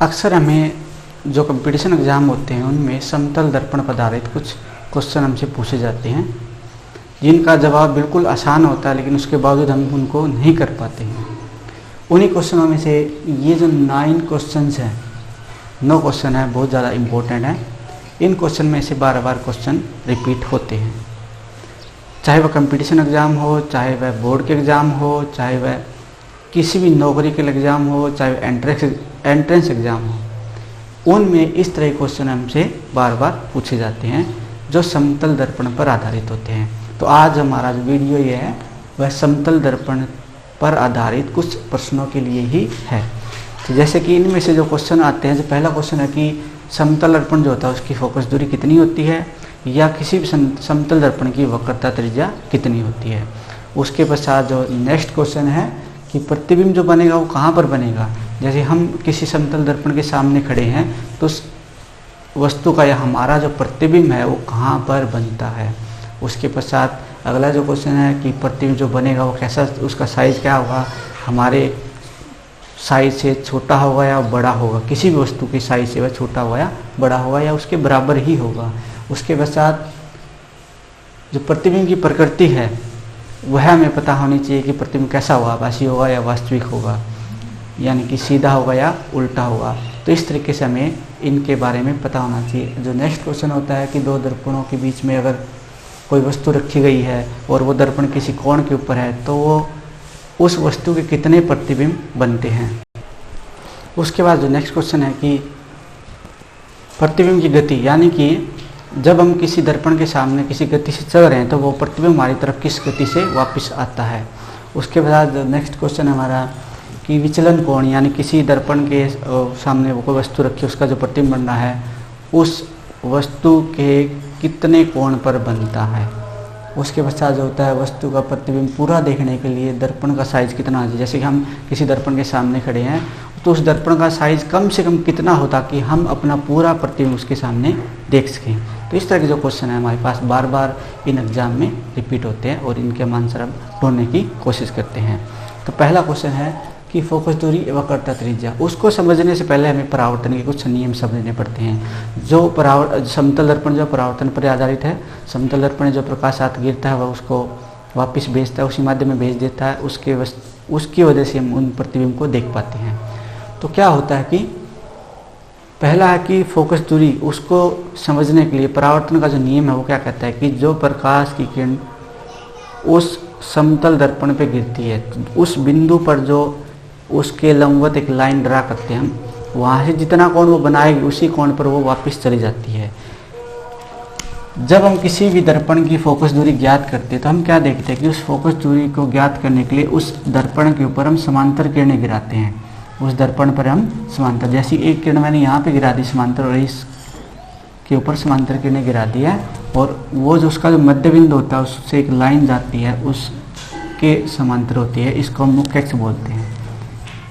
अक्सर हमें जो कंपटीशन एग्ज़ाम होते हैं उनमें समतल दर्पण पर आधारित कुछ क्वेश्चन हमसे पूछे जाते हैं जिनका जवाब बिल्कुल आसान होता है, लेकिन उसके बावजूद हम उनको नहीं कर पाते हैं। उन्हीं क्वेश्चनों में से ये जो 9 क्वेश्चंस हैं, 9 क्वेश्चन हैं, बहुत ज़्यादा इम्पोर्टेंट हैं। इन क्वेश्चन में से बार बार क्वेश्चन रिपीट होते हैं, चाहे वह कंपटीशन एग्ज़ाम हो, चाहे वह बोर्ड के एग्ज़ाम हो, चाहे वह किसी भी नौकरी के एग्ज़ाम हो, चाहे एंट्रेंस एग्ज़ाम हो। उनमें इस तरह के क्वेश्चन हमसे बार बार पूछे जाते हैं जो समतल दर्पण पर आधारित होते हैं। तो आज हमारा जो वीडियो ये है वह समतल दर्पण पर आधारित कुछ प्रश्नों के लिए ही है। तो जैसे कि इनमें से जो क्वेश्चन आते हैं, जो पहला क्वेश्चन है कि समतल दर्पण जो होता है उसकी फोकस दूरी कितनी होती है, या किसी भी समतल दर्पण की वक्रता त्रिज्या कितनी होती है। उसके पश्चात जो नेक्स्ट क्वेश्चन है कि प्रतिबिंब जो बनेगा वो कहाँ पर बनेगा। जैसे हम किसी समतल दर्पण के सामने खड़े हैं तो उस वस्तु का या हमारा जो प्रतिबिंब है वो कहाँ पर बनता है। उसके पश्चात अगला जो क्वेश्चन है कि प्रतिबिंब जो बनेगा वो कैसा, उसका साइज़ क्या होगा, हमारे साइज से छोटा होगा या बड़ा होगा, किसी भी वस्तु की साइज से वह छोटा होगा या बड़ा होगा या उसके बराबर ही होगा। उसके पश्चात जो प्रतिबिंब की प्रकृति है वह हमें पता होनी चाहिए कि प्रतिबिंब कैसा होगा, आभासी होगा या वास्तविक होगा, यानी कि सीधा होगा या उल्टा होगा। तो इस तरीके से हमें इनके बारे में पता होना चाहिए। जो नेक्स्ट क्वेश्चन होता है कि दो दर्पणों के बीच में अगर कोई वस्तु रखी गई है और वो दर्पण किसी कोण के ऊपर है तो वो उस वस्तु के कितने प्रतिबिंब बनते हैं। उसके बाद जो नेक्स्ट क्वेश्चन है कि प्रतिबिंब की गति, यानी कि जब हम किसी दर्पण के सामने किसी गति से चल रहे हैं तो वो प्रतिबिंब हमारी तरफ किस गति से वापस आता है। उसके बाद नेक्स्ट क्वेश्चन हमारा कि विचलन कोण, यानी किसी दर्पण के सामने वो कोई वस्तु रखी, उसका जो प्रतिबिंब बनना है उस वस्तु के कितने कोण पर बनता है। उसके पश्चात जो होता है वस्तु का प्रतिबिंब पूरा देखने के लिए दर्पण का साइज़ कितना है। जैसे कि हम किसी दर्पण के सामने खड़े हैं तो उस दर्पण का साइज़ कम से कम कितना हो ताकि हम अपना पूरा प्रतिबिंब उसके सामने देख सकें। तो इस तरह के जो क्वेश्चन है हमारे पास बार बार इन एग्ज़ाम में रिपीट होते हैं और इनके आंसर हम ढूंढने की कोशिश करते हैं। तो पहला क्वेश्चन है कि फोकस दूरी वक्रता त्रिज्या। उसको समझने से पहले हमें परावर्तन के कुछ नियम समझने पड़ते हैं। जो समतल दर्पण जो परावर्तन पर आधारित है, समतल दर्पण जो प्रकाश साथ गिरता है वह उसको वापस भेजता है, उसी माध्यम में भेज देता है, उसकी वजह से हम उन प्रतिबिंब को देख पाते हैं। तो क्या होता है कि पहला है कि फोकस दूरी, उसको समझने के लिए परावर्तन का जो नियम है वो क्या कहता है कि जो प्रकाश की किरण उस समतल दर्पण पे गिरती है उस बिंदु पर जो उसके लंबवत एक लाइन ड्रा करते हैं हम, वहाँ से जितना कोण वो बनाएगी उसी कोण पर वो वापस चली जाती है। जब हम किसी भी दर्पण की फोकस दूरी ज्ञात करते हैं तो हम क्या देखते हैं कि उस फोकस दूरी को ज्ञात करने के लिए उस दर्पण के ऊपर हम समांतर किरणें गिराते हैं। उस दर्पण पर हम समांतर, जैसी एक किरण मैंने यहाँ पे गिरा दी समांतर और इसके ऊपर समांतर किरणें गिरा दी है, और वो जो उसका जो मध्य बिंदु होता है उससे एक लाइन जाती है उसके समांतर होती है, इसको हम मुख्य अक्ष बोलते हैं।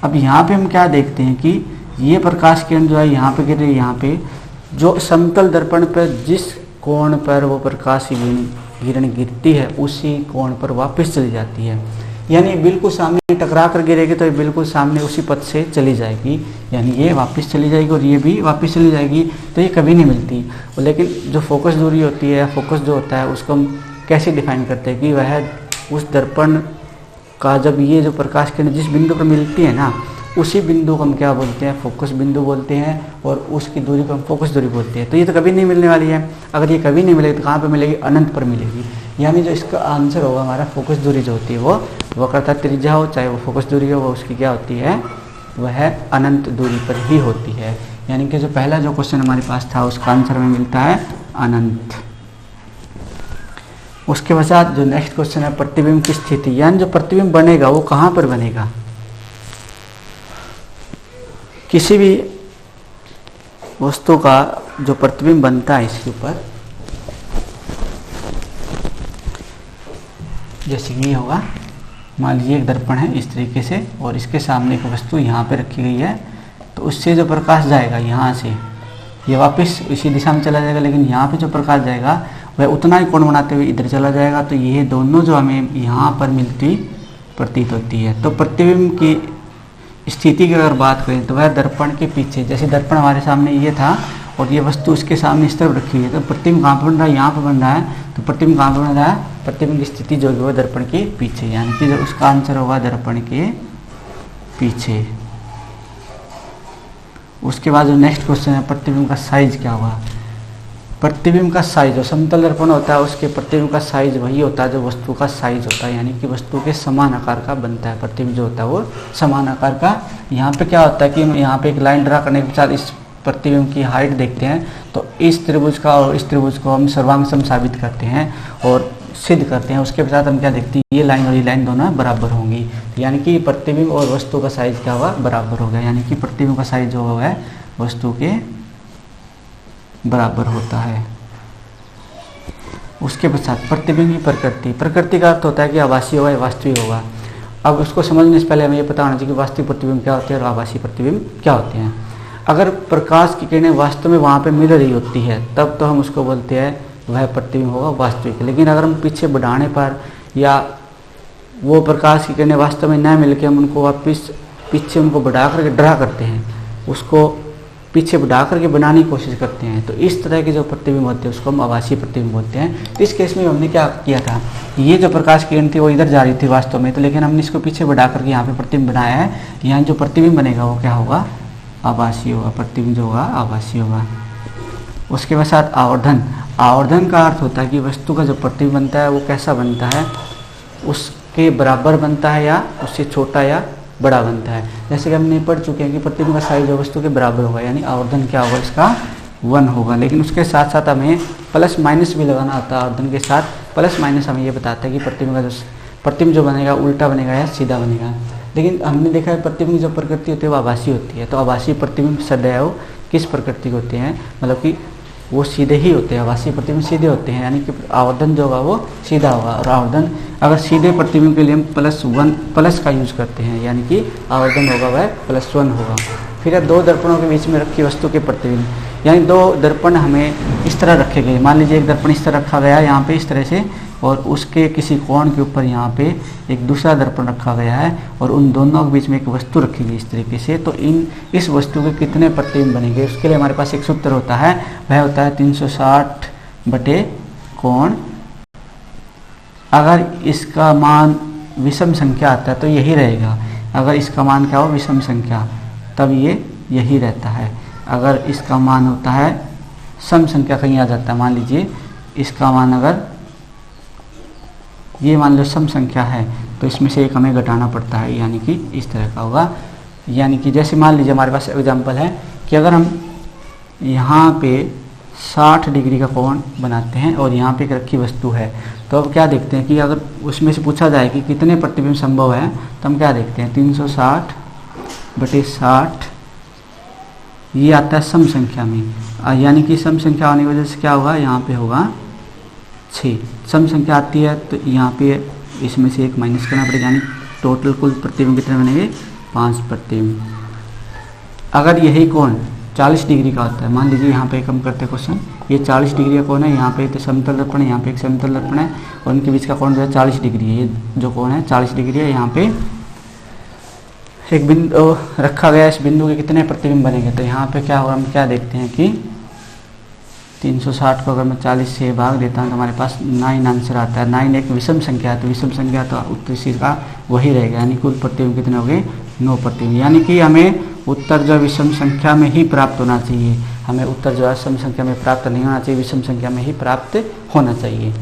अब यहाँ पे हम क्या देखते हैं कि ये प्रकाश किरण जो है यहाँ पे गिर रही है, यहाँ पे जो समतल दर्पण पर जिस कोण पर वो प्रकाश की किरण गिरती है उसी कोण पर वापस चली जाती है। यानी बिल्कुल सामने टकरा कर गिरेगी तो ये बिल्कुल सामने उसी पथ से चली जाएगी, यानी ये वापस चली जाएगी और ये भी वापस चली जाएगी, तो ये कभी नहीं मिलती। लेकिन जो फोकस दूरी होती है, फोकस जो होता है उसको हम कैसे डिफाइन करते हैं कि वह उस दर्पण का जब ये जो प्रकाश किरण जिस बिंदु पर मिलती है ना उसी बिंदु को हम क्या बोलते हैं, फोकस बिंदु बोलते हैं, और उसकी दूरी को हम फोकस दूरी बोलते हैं। तो ये तो कभी नहीं मिलने वाली है। अगर ये कभी नहीं मिलेगी तो कहाँ पर मिलेगी, अनंत पर मिलेगी। यानी जो इसका आंसर होगा हमारा फोकस दूरी जो होती है वो वक्रता त्रिज्या हो चाहे वो फोकस दूरी हो, वो उसकी क्या होती है, वह अनंत दूरी पर ही होती है। यानी कि जो पहला जो क्वेश्चन हमारे पास था उसका आंसर हमें मिलता है अनंत। उसके पश्चात जो नेक्स्ट क्वेश्चन है प्रतिबिंब की स्थिति, यानी जो प्रतिबिंब बनेगा वो कहाँ पर बनेगा। किसी भी वस्तु का जो प्रतिबिंब बनता है इसके ऊपर, जैसे ये होगा, मान लीजिए एक दर्पण है इस तरीके से और इसके सामने एक वस्तु यहाँ पे रखी गई है, तो उससे जो प्रकाश जाएगा यहाँ से ये वापस इसी दिशा में चला जाएगा, लेकिन यहाँ पे जो प्रकाश जाएगा वह उतना ही कोण बनाते हुए इधर चला जाएगा। तो ये दोनों जो हमें यहाँ पर मिलती प्रतीत होती है। तो प्रतिबिंब की स्थिति की अगर बात करें तो वह दर्पण के पीछे, जैसे दर्पण हमारे सामने ये था और ये वस्तु उसके सामने इस तरफ रखी हुई है, तो प्रतिबिंब कहाँ पर बन रहा है, यहाँ पर बन रहा है। तो प्रतिबिंब कहाँ पर बन रहा है, प्रतिबिंब की स्थिति जो है वो दर्पण के पीछे, यानी कि जो उसका आंसर होगा दर्पण के पीछे। उसके बाद जो नेक्स्ट क्वेश्चन है, प्रतिबिंब का साइज क्या होगा। प्रतिबिंब का साइज, जो समतल दर्पण होता है उसके प्रतिबिंब का साइज वही होता है जो वस्तु का साइज होता है, यानी कि वस्तु के समान आकार का बनता है। प्रतिबिंब जो होता है वो समान आकार का। यहाँ पे क्या होता है कि यहाँ पे एक लाइन ड्रा करने के बाद इस प्रतिबिंब की हाइट देखते हैं, तो इस त्रिभुज का और इस त्रिभुज को हम सर्वांग सम साबित करते हैं और सिद्ध करते हैं। उसके बाद हम क्या देखते हैं, ये लाइन और ये लाइन दोनों बराबर होंगी, यानी कि प्रतिबिंब और वस्तु का साइज क्या होगा, बराबर होगा, यानी कि प्रतिबिंब का साइज जो होगा वस्तु के बराबर होता है। उसके पश्चात प्रतिबिंब की प्रकृति। प्रकृति का अर्थ होता है कि आभासी होगा या वास्तविक होगा। अब उसको समझने से पहले हमें ये पता होना चाहिए कि वास्तविक प्रतिबिंब क्या होते हैं और आभासी प्रतिबिंब क्या होते हैं। अगर प्रकाश की किरणें वास्तव में वहाँ पे मिल रही होती है तब तो हम उसको बोलते हैं वह प्रतिबिंब होगा वास्तविक। लेकिन अगर हम पीछे बढ़ाने पर या वो प्रकाश की किरणें वास्तव में न मिल के हम उनको वापस पीछे उनको बढ़ा करके ड्रा करते हैं, उसको पीछे बढ़ा करके बनाने की कोशिश करते हैं, तो इस तरह के जो प्रतिबिंब होते हैं उसको हम आभासी प्रतिबिंब बोलते हैं। तो इस केस में हमने क्या किया था, ये जो प्रकाश किरण थी वो इधर जा रही थी वास्तव में, तो लेकिन हमने इसको पीछे बढ़ा करके यहाँ पे प्रतिबिंब बनाया है। यहाँ जो प्रतिबिंब बनेगा वो क्या होगा, आभासी होगा। प्रतिबिंब जो होगा आभासी होगा। उसके बाद साथ आवर्धन। आवर्धन का अर्थ होता है कि वस्तु का जो प्रतिबिंब बनता है वो कैसा बनता है, उसके बराबर बनता है या उससे छोटा या बड़ा बनता है। जैसे कि हमने पढ़ चुके हैं कि प्रतिबिंब का साइज जो वस्तु के बराबर होगा, यानी आवर्धन क्या होगा, इसका 1 होगा। लेकिन उसके साथ साथ हमें प्लस माइनस भी लगाना आता है। आवर्धन के साथ प्लस माइनस हमें ये बताता है कि प्रतिबिंब जो बनेगा उल्टा बनेगा या सीधा बनेगा। लेकिन हमने देखा है प्रतिबिंब की जो प्रकृति होती है वो आभासी होती है। तो आभासी प्रतिबिंब सदैव किस प्रकृति के होते हैं, मतलब कि वो सीधे ही होते हैं। आभासी प्रतिबिंब सीधे होते हैं, यानी कि आवर्धन जो होगा वो सीधा होगा। और आवर्धन अगर सीधे प्रतिबिंब के लिए हम प्लस का यूज करते हैं, यानी कि आवर्धन होगा वह +1 होगा। फिर है 2 दर्पणों के बीच में रखी वस्तु के प्रतिबिंब, यानी 2 दर्पण हमें इस तरह रखे गए। मान लीजिए एक दर्पण इस तरह रखा गया है यहाँ पे इस तरह से, और उसके किसी कोण के ऊपर यहाँ पे एक दूसरा दर्पण रखा गया है और उन दोनों के बीच में एक वस्तु रखी गई इस तरीके से। तो इस वस्तु के कितने प्रतिबिंब बनेंगे, उसके लिए हमारे पास एक सूत्र होता है, वह होता है 360 बटे कोण। अगर इसका मान विषम संख्या आता है तो यही रहेगा। अगर इसका मान क्या हो, विषम संख्या, तब ये यही रहता है। अगर इसका मान होता है सम संख्या, कहीं आ जाता है, मान लीजिए इसका मान अगर ये मान लो सम संख्या है तो इसमें से एक हमें घटाना पड़ता है, यानी कि इस तरह का होगा। यानी कि जैसे मान लीजिए हमारे पास एग्जांपल है कि अगर हम यहाँ पे 60 डिग्री का कोण बनाते हैं और यहाँ पे एक रखी वस्तु है, तो अब क्या देखते हैं कि अगर उसमें से पूछा जाए कि कितने प्रतिबिंब संभव है, तो हम क्या देखते हैं 360 बटे 60, ये आता है सम संख्या में, यानी कि सम संख्या होने की वजह से क्या होगा, यहाँ पे होगा 6। सम संख्या आती है तो यहाँ पे इसमें से एक माइनस करना पड़ेगा, यानी टोटल कुल प्रतिबिंब कितने बनेंगे, 5 प्रतिबिंब। अगर यही कोण 40 डिग्री का होता है, मान लीजिए यहाँ पे कम करते क्वेश्चन, ये 40 डिग्री का कोण है, यहाँ पे तो समतल दर्पण है, यहाँ पे एक समतल दर्पण है और उनके बीच का कोण जो है 40 डिग्री है। ये जो कोण है 40 डिग्री है। यहाँ पे एक बिंदु रखा गया, इस बिंदु के कितने प्रतिबिंब बनेंगे, तो यहाँ पे क्या होगा, हम क्या देखते हैं कि 360 को अगर मैं 40 से भाग देता हूँ तो हमारे पास 9 आंसर आता है। 9 एक विषम संख्या है, तो विषम संख्या तो उत्तर सी का वही रहेगा, यानी कुल प्रतिबिंब कितने हो गए, 9 प्रतिबिंब। यानी कि हमें उत्तर जो विषम संख्या में ही प्राप्त होना चाहिए, हमें उत्तर जो है सम संख्या में प्राप्त नहीं होना चाहिए, विषम संख्या में ही प्राप्त होना चाहिए।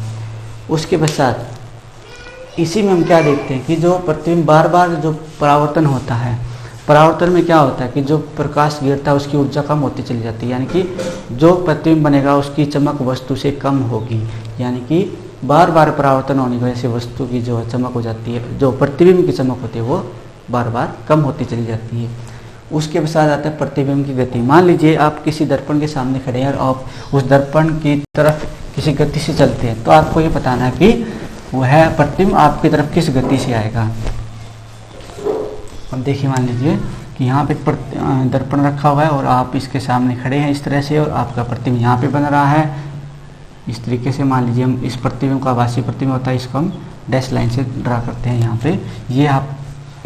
उसके पश्चात इसी में हम क्या देखते हैं कि जो प्रतिबिंब बार बार जो परावर्तन होता है, परावर्तन में क्या होता है कि जो प्रकाश गिरता है उसकी ऊर्जा कम होती चली जाती है, यानी कि जो प्रतिबिंब बनेगा उसकी चमक वस्तु से कम होगी। यानी कि बार बार परावर्तन होने की वजह से वस्तु की जो चमक हो जाती है, जो प्रतिबिंब की चमक होती है वो बार बार कम होती चली जाती है। उसके पश्चात आता है प्रतिबिंब की गति। मान लीजिए आप किसी दर्पण के सामने खड़े हैं और आप उस दर्पण की तरफ किसी गति से चलते हैं, तो आपको ये बताना है कि वह प्रतिबिंब आपकी तरफ किस गति से आएगा। अब देखिए, मान लीजिए कि यहाँ पे दर्पण रखा हुआ है और आप इसके सामने खड़े हैं इस तरह से, और आपका प्रतिबिंब यहाँ पे बन रहा है इस तरीके से। मान लीजिए हम इस प्रतिबिंब का आभासी प्रतिबिंब होता है, इसको हम डैश लाइन से ड्रा करते हैं यहाँ पे। ये आप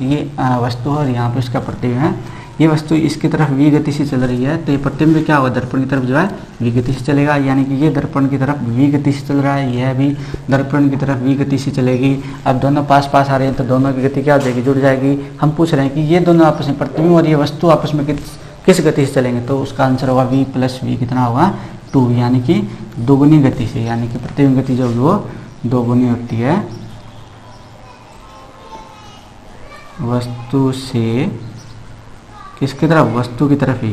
ये वस्तु है और यहाँ पे उसका प्रतिबिंब है। ये वस्तु इसकी तरफ v गति से चल रही है, तो ये प्रतिबिंब क्या होगा, दर्पण की तरफ जो है v गति से चलेगा, यानी कि ये दर्पण की तरफ v गति से चल रहा है, यह भी दर्पण की तरफ v गति से चलेगी। अब दोनों पास पास आ रहे हैं तो दोनों की गति क्या हो जाएगी, जुड़ जाएगी। हम पूछ रहे हैं कि ये दोनों आपस में, प्रतिबिंब और ये वस्तु आपस में किस गति से चलेंगे, तो उसका आंसर होगा v प्लस v कितना होगा 2, यानी कि दोगुनी गति से, यानी कि प्रतिबिंब गति जो होगी वो दोगुनी होती है वस्तु से, किसकी तरफ, वस्तु की तरफ ही,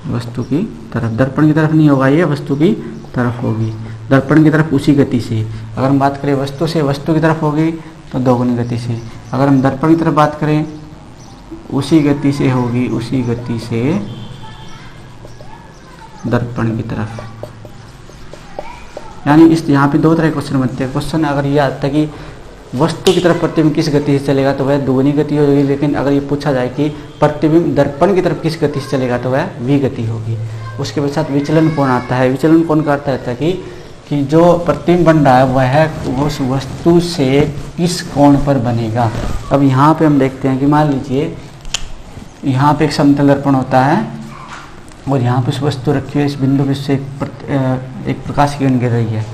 वस्तु की तरफ, दर्पण की तरफ नहीं होगा, ये वस्तु की तरफ होगी, दर्पण की तरफ उसी गति से। अगर हम बात करें वस्तु से वस्तु की तरफ होगी तो दोगुनी गति से, अगर हम दर्पण की तरफ बात करें उसी गति से होगी, उसी गति से दर्पण की तरफ। यानी इस यहाँ पे दो तरह के क्वेश्चन बनते हैं। क्वेश्चन अगर ये आता है कि वस्तु की तरफ प्रतिबिंब किस गति से चलेगा तो वह दोगुनी गति होगी, लेकिन अगर ये पूछा जाए कि प्रतिबिंब दर्पण की तरफ किस गति से चलेगा तो वह v गति होगी। उसके पश्चात विचलन कोण आता है। विचलन कोण का अर्थ है कि जो प्रतिबिंब बन रहा है वह उस वस्तु से किस कोण पर बनेगा। अब यहाँ पे हम देखते हैं कि मान लीजिए यहाँ पे एक समतल दर्पण होता है और यहाँ पे उस वस्तु रखी है, इस बिंदु पे से एक प्रकाश किरण गिर रही है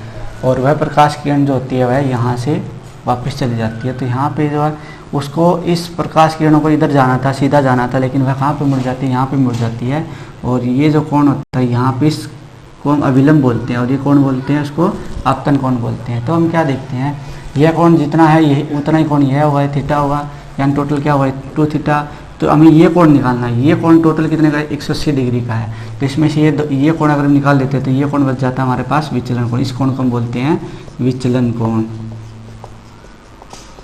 और वह प्रकाश किरण जो होती है वह यहाँ से वापस चली जाती है। तो यहाँ पे जो है उसको इस प्रकाश किरणों को इधर जाना था, सीधा जाना था, लेकिन वह कहाँ पे मुड़ जाती है, यहाँ पे मुड़ जाती है। और ये जो कोण होता है यहाँ पे इस कोण अभिलंब बोलते हैं और ये कोण बोलते हैं उसको आपतन कोण बोलते हैं। तो हम क्या देखते हैं, यह कोण जितना है यही उतना ही कोण यह हुआ है, थीटा होगा, यानी टोटल क्या हुआ है 2 थीटा। तो हमें ये कोण निकालना है, ये कोण टोटल कितने का है 180 डिग्री का है। तो इसमें से ये कोण अगर हम निकाल देते तो ये कोण बच जाता है हमारे पास विचलन कोण। इस कोण को हम बोलते हैं विचलन कोण।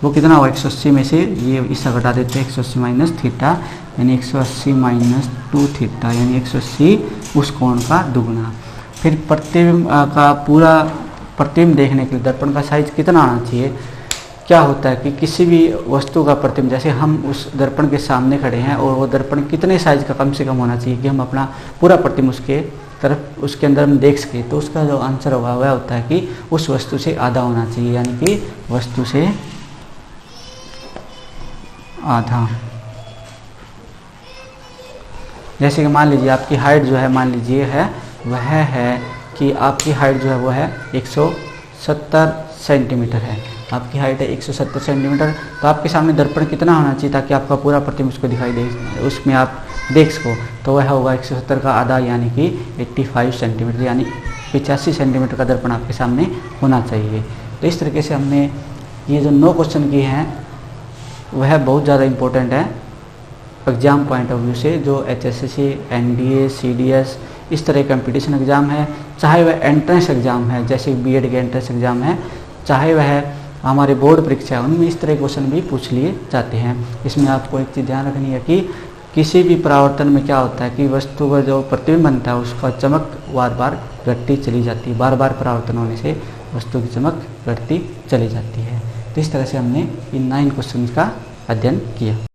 वो कितना हुआ 180 में से ये इससे घटा देते हैं 180 माइनस थीटा, यानी 180 माइनस 2 थीटा, यानी 180 उस कोण का दुगुना। फिर प्रतिबिंब का पूरा प्रतिबिंब देखने के लिए दर्पण का साइज कितना आना चाहिए। क्या होता है कि किसी भी वस्तु का प्रतिबिंब, जैसे हम उस दर्पण के सामने खड़े हैं और वो दर्पण कितने साइज का कम से कम होना चाहिए कि हम अपना पूरा प्रतिबिंब उसके तरफ उसके अंदर हम देख सके, तो उसका जो आंसर होगा वह होता है कि उस वस्तु से आधा होना चाहिए, यानी कि वस्तु से आधा। जैसे कि मान लीजिए आपकी हाइट जो है, मान लीजिए है वह है कि आपकी हाइट जो है वो है 170 सेंटीमीटर है, आपकी हाइट है 170 सेंटीमीटर। तो आपके सामने दर्पण कितना होना चाहिए ताकि आपका पूरा प्रतिबिंब उसको दिखाई दे, उसमें आप देख सको, तो वह होगा 170 का आधा, यानी कि 85 सेंटीमीटर, यानी 85 सेंटीमीटर का दर्पण आपके सामने होना चाहिए। तो इस तरीके से हमने ये जो 9 क्वेश्चन किए हैं वह बहुत ज़्यादा इम्पोर्टेंट है एग्ज़ाम पॉइंट ऑफ व्यू से। जो HSSC, NDA, CDS इस तरह कंपटीशन एग्ज़ाम है, चाहे वह एंट्रेंस एग्ज़ाम है जैसे B.Ed के एंट्रेंस एग्ज़ाम है, चाहे वह हमारे बोर्ड परीक्षा है, उनमें इस तरह के क्वेश्चन भी पूछ लिए जाते हैं। इसमें आपको एक चीज़ ध्यान रखनी है कि किसी भी परावर्तन में क्या होता है कि वस्तु का जो प्रतिबिंब बनता है उसका चमक बार बार घटती चली जाती है, बार बार परावर्तन होने से वस्तु की चमक घटती चली जाती है। तो इस तरह से हमने इन 9 क्वेश्चन का अध्ययन किया।